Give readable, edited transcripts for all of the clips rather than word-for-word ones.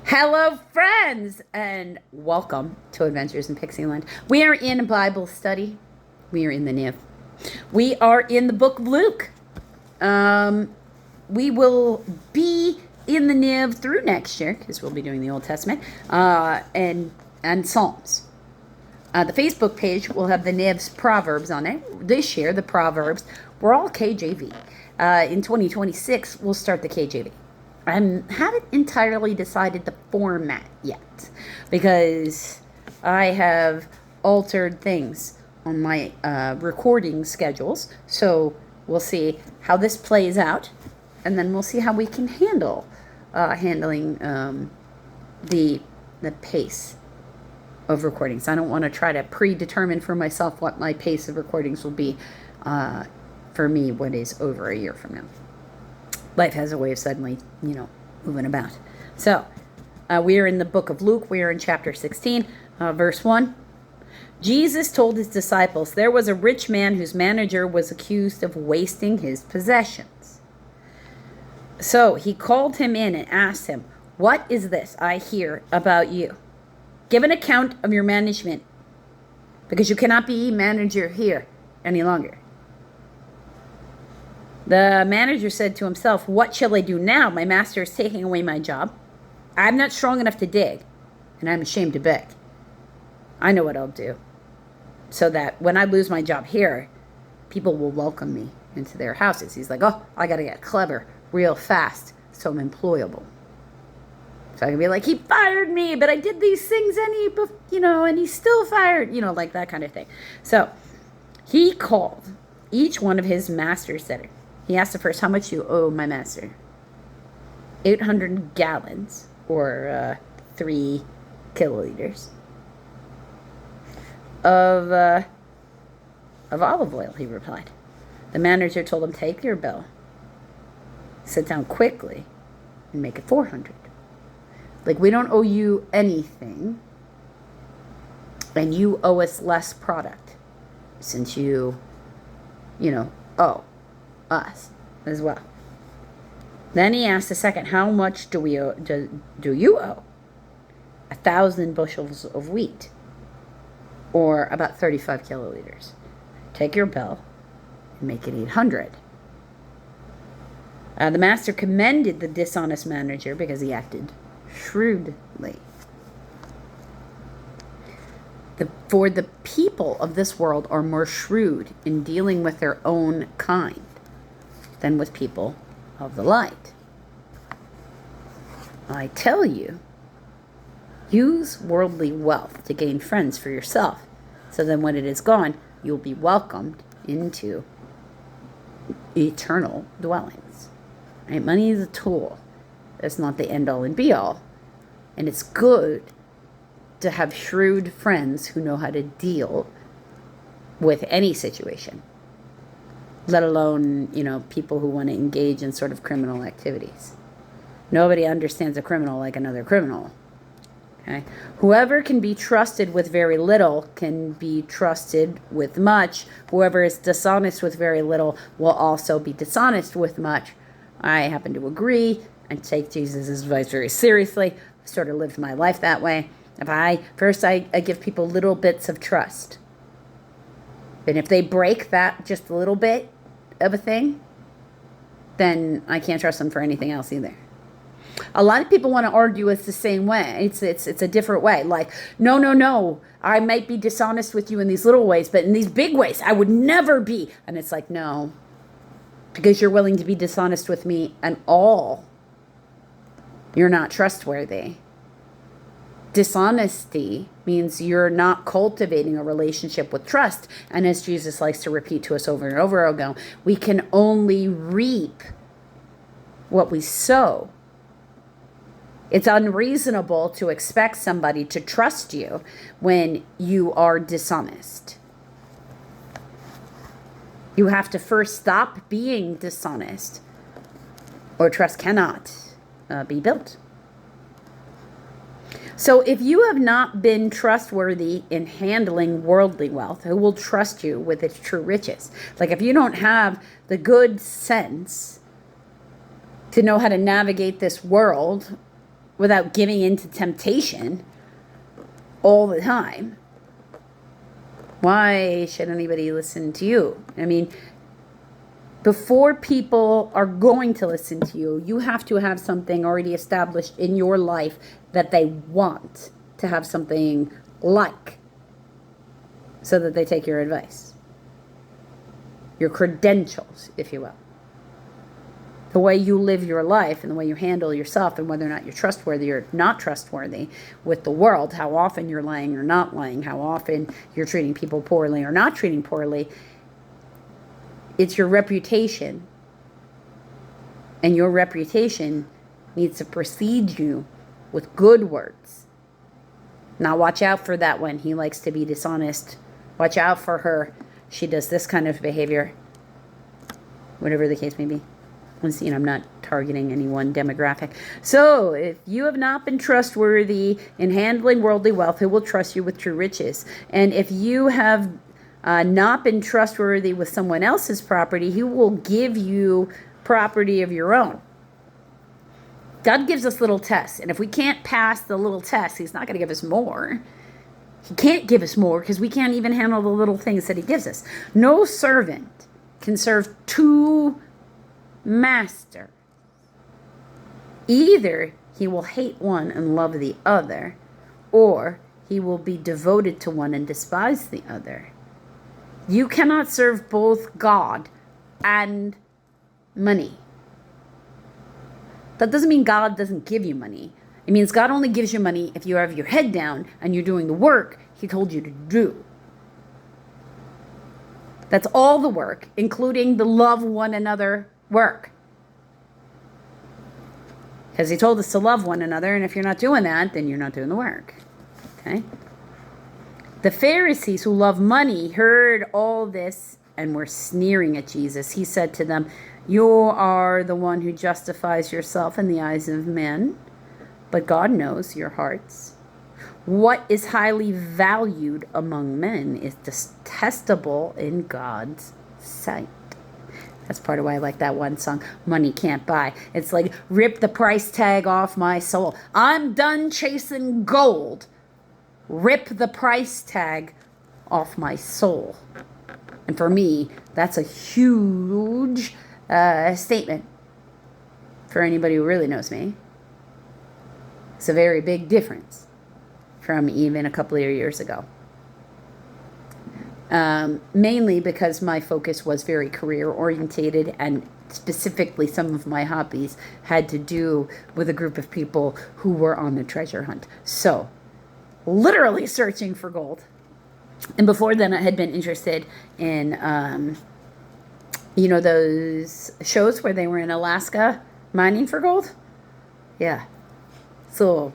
Hello, friends, and welcome to Adventures in Pixieland. We are in a Bible study. We are in the NIV. We are in the book of Luke. We will be in the NIV through next year because we'll be doing the Old Testament and Psalms. The Facebook page will have the NIV's Proverbs on it. This year, the Proverbs were all KJV. In 2026, we'll start the KJV. I haven't entirely decided the format yet because I have altered things on my recording schedules. So we'll see how this plays out, and then we'll see how we can handling the pace of recordings. I don't want to try to predetermine for myself what my pace of recordings will be for me what is over a year from now. Life has a way of suddenly, moving about. So, we are in the book of Luke. We are in chapter 16, verse 1. Jesus told his disciples, there was a rich man whose manager was accused of wasting his possessions. So, he called him in and asked him, what is this I hear about you? Give an account of your management, because you cannot be manager here any longer. The manager said to himself, what shall I do now? My master is taking away my job. I'm not strong enough to dig, and I'm ashamed to beg. I know what I'll do, so that when I lose my job here, people will welcome me into their houses. He's like, oh, I got to get clever real fast, so I'm employable. So I can be like, he fired me, but I did these things, and he still fired, like that kind of thing. So he called each one of his masters debtors. He asked the first, how much you owe my master? 800 gallons, or 3 kiloliters of olive oil, he replied. The manager told him, take your bill, sit down quickly, and make it 400. Like, we don't owe you anything, and you owe us less product, since you owe us as well. Then he asked the second, how much do you owe? 1,000 bushels of wheat, or about 35 kiloliters. Take your bill and make it 800. The master commended the dishonest manager because he acted shrewdly. For the people of this world are more shrewd in dealing with their own kind than with people of the light. I tell you, use worldly wealth to gain friends for yourself, so then when it is gone, you'll be welcomed into eternal dwellings. Right? Money is a tool. It's not the end-all and be-all. And it's good to have shrewd friends who know how to deal with any situation, let alone, people who want to engage in sort of criminal activities. Nobody understands a criminal like another criminal. Okay? Whoever can be trusted with very little can be trusted with much. Whoever is dishonest with very little will also be dishonest with much. I happen to agree and take Jesus' advice very seriously. I sort of lived my life that way. I give people little bits of trust. And if they break that just a little bit of a thing, then I can't trust them for anything else either. A lot of people want to argue it's the same way. It's a different way. Like, no, I might be dishonest with you in these little ways, but in these big ways, I would never be. And it's like, no, because you're willing to be dishonest with me and all, you're not trustworthy. Dishonesty means you're not cultivating a relationship with trust. And as Jesus likes to repeat to us over and over again, we can only reap what we sow. It's unreasonable to expect somebody to trust you when you are dishonest. You have to first stop being dishonest, or trust cannot be built. So if you have not been trustworthy in handling worldly wealth, who will trust you with its true riches? Like, if you don't have the good sense to know how to navigate this world without giving in to temptation all the time, why should anybody listen to you? I mean, before people are going to listen to you, you have to have something already established in your life that they want to have something like, so that they take your advice. Your credentials, if you will. The way you live your life and the way you handle yourself and whether or not you're trustworthy or not trustworthy with the world, how often you're lying or not lying, how often you're treating people poorly or not treating poorly, it's your reputation. And your reputation needs to precede you with good words. Now watch out for that one. He likes to be dishonest. Watch out for her. She does this kind of behavior. Whatever the case may be. I'm not targeting any one demographic. So, if you have not been trustworthy in handling worldly wealth, who will trust you with true riches? And if you have not been trustworthy with someone else's property, who will give you property of your own? God gives us little tests. And if we can't pass the little tests, he's not going to give us more. He can't give us more because we can't even handle the little things that he gives us. No servant can serve two masters. Either he will hate one and love the other, or he will be devoted to one and despise the other. You cannot serve both God and money. That doesn't mean God doesn't give you money. It means God only gives you money if you have your head down and you're doing the work he told you to do. That's all the work, including the love one another work. Because he told us to love one another, and if you're not doing that, then you're not doing the work. Okay? The Pharisees who love money heard all this and were sneering at Jesus. He said to them, "You are the one who justifies yourself in the eyes of men, but God knows your hearts. What is highly valued among men is detestable in God's sight." That's part of why I like that one song, Money Can't Buy. It's like, rip the price tag off my soul. I'm done chasing gold. Rip the price tag off my soul. And for me, that's a huge statement for anybody who really knows me. It's a very big difference from even a couple of years ago. Mainly because my focus was very career orientated, and specifically some of my hobbies had to do with a group of people who were on the treasure hunt. So, literally searching for gold. And before then I had been interested in, those shows where they were in Alaska mining for gold? Yeah. So,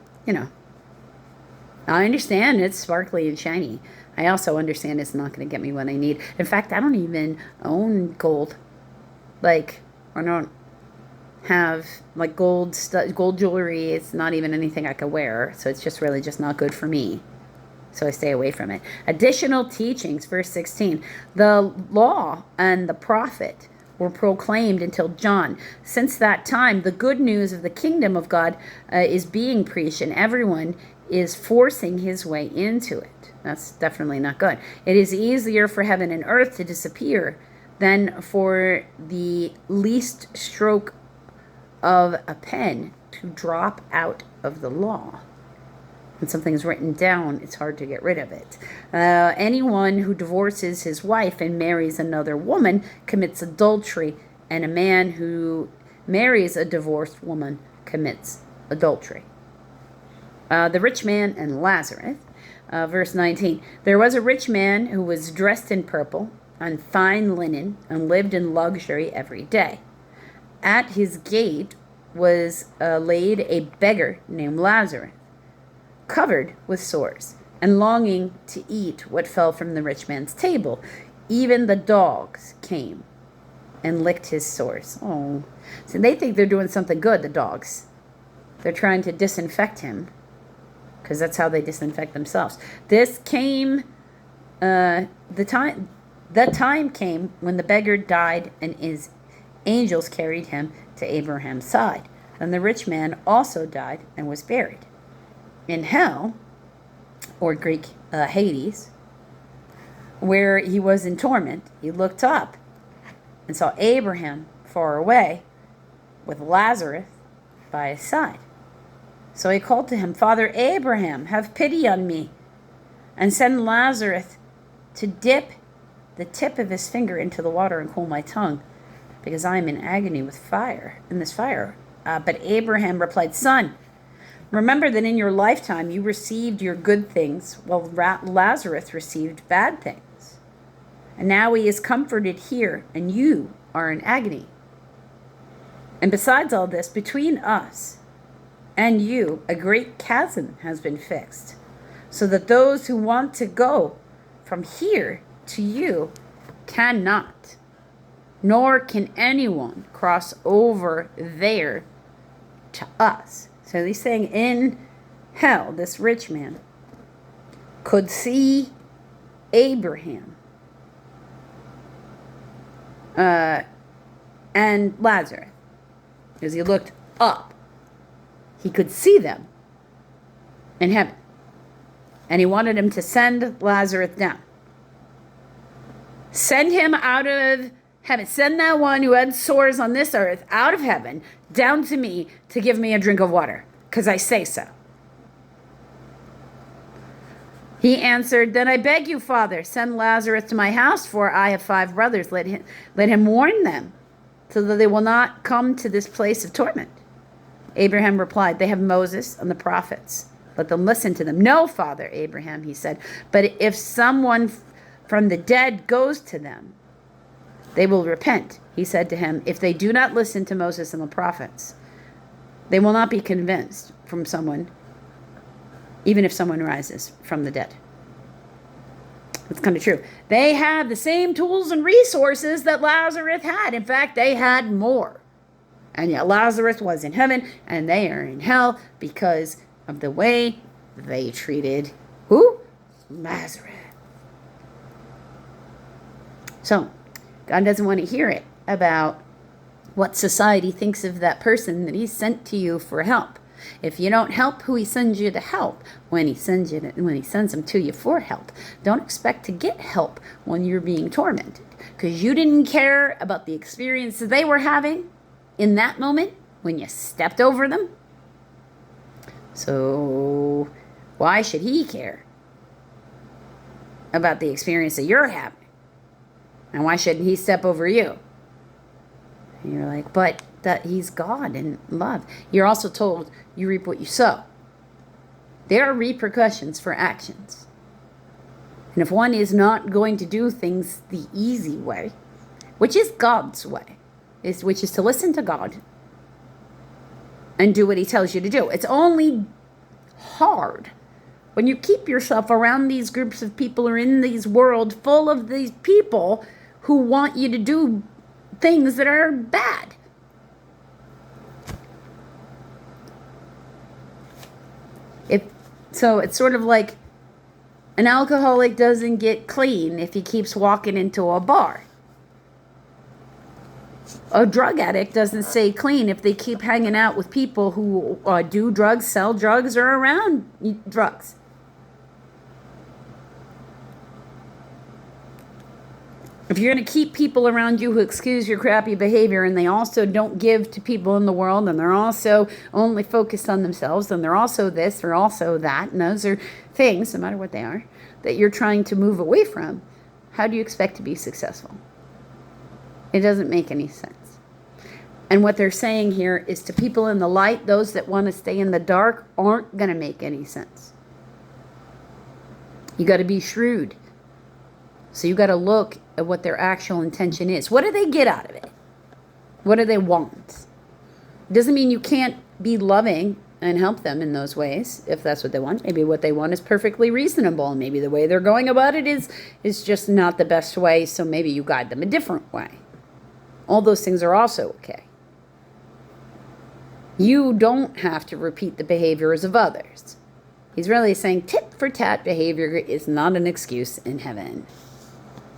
I understand it's sparkly and shiny. I also understand it's not going to get me what I need. In fact, I don't even own gold. I don't have gold jewelry. It's not even anything I could wear. So it's just really just not good for me. So I stay away from it. Additional teachings, verse 16. The law and the prophet were proclaimed until John. Since that time, the good news of the kingdom of God is being preached, and everyone is forcing his way into it. That's definitely not good. It is easier for heaven and earth to disappear than for the least stroke of a pen to drop out of the law. When something is written down, it's hard to get rid of it. Anyone who divorces his wife and marries another woman commits adultery, and a man who marries a divorced woman commits adultery. The rich man and Lazarus. Verse 19. There was a rich man who was dressed in purple and fine linen and lived in luxury every day. At his gate was laid a beggar named Lazarus, covered with sores and longing to eat what fell from the rich man's table. Even the dogs came and licked his sores. Oh, so they think they're doing something good, the dogs. They're trying to disinfect him, because that's how they disinfect themselves. The time came when the beggar died, and his angels carried him to Abraham's side. Then the rich man also died and was buried. In hell, or Greek Hades, where he was in torment, he looked up and saw Abraham far away with Lazarus by his side. So he called to him, Father Abraham, have pity on me, and send Lazarus to dip the tip of his finger into the water and cool my tongue, because I am in agony with fire, in this fire. But Abraham replied, Son, remember that in your lifetime you received your good things, while Lazarus received bad things. And now he is comforted here, and you are in agony. And besides all this, between us and you, a great chasm has been fixed, so that those who want to go from here to you cannot, nor can anyone cross over there to us. So he's saying in hell, this rich man could see Abraham and Lazarus. As he looked up, he could see them in heaven. And he wanted him to send Lazarus down. Send him out of heaven. Send that one who had sores on this earth out of heaven down to me to give me a drink of water, because I say so. He answered, Then I beg you, Father, send Lazarus to my house, for I have 5 brothers. Let him warn them, so that they will not come to this place of torment. Abraham replied, They have Moses and the prophets. Let them listen to them. No, Father Abraham, he said, but if someone from the dead goes to them, they will repent. He said to him, If they do not listen to Moses and the prophets, they will not be convinced from someone, even if someone rises from the dead. It's kind of true. They had the same tools and resources that Lazarus had. In fact, they had more. And yet Lazarus was in heaven and they are in hell because of the way they treated who? Lazarus. So, God doesn't want to hear it about what society thinks of that person that he sent to you for help. If you don't help who he sends you to help, when he sends them to you for help, don't expect to get help when you're being tormented, because you didn't care about the experience they were having in that moment when you stepped over them. So why should he care about the experience that you're having? And why shouldn't he step over you? And you're like, but that he's God and love. You're also told you reap what you sow. There are repercussions for actions. And if one is not going to do things the easy way, which is God's way, which is to listen to God and do what he tells you to do. It's only hard when you keep yourself around these groups of people or in these world full of these people who want you to do things that are bad. So it's sort of like an alcoholic doesn't get clean if he keeps walking into a bar. A drug addict doesn't stay clean if they keep hanging out with people who do drugs, sell drugs, or around drugs. If you're going to keep people around you who excuse your crappy behavior and they also don't give to people in the world and they're also only focused on themselves and they're also this or also that, and those are things, no matter what they are, that you're trying to move away from, how do you expect to be successful? It doesn't make any sense. And what they're saying here is to people in the light, those that want to stay in the dark aren't going to make any sense. You got to be shrewd. So you got to look at what their actual intention is. What do they get out of it? What do they want? It doesn't mean you can't be loving and help them in those ways if that's what they want. Maybe what they want is perfectly reasonable, and maybe the way they're going about it is just not the best way, so maybe you guide them a different way. All those things are also okay. You don't have to repeat the behaviors of others. He's really saying tit for tat behavior is not an excuse in heaven.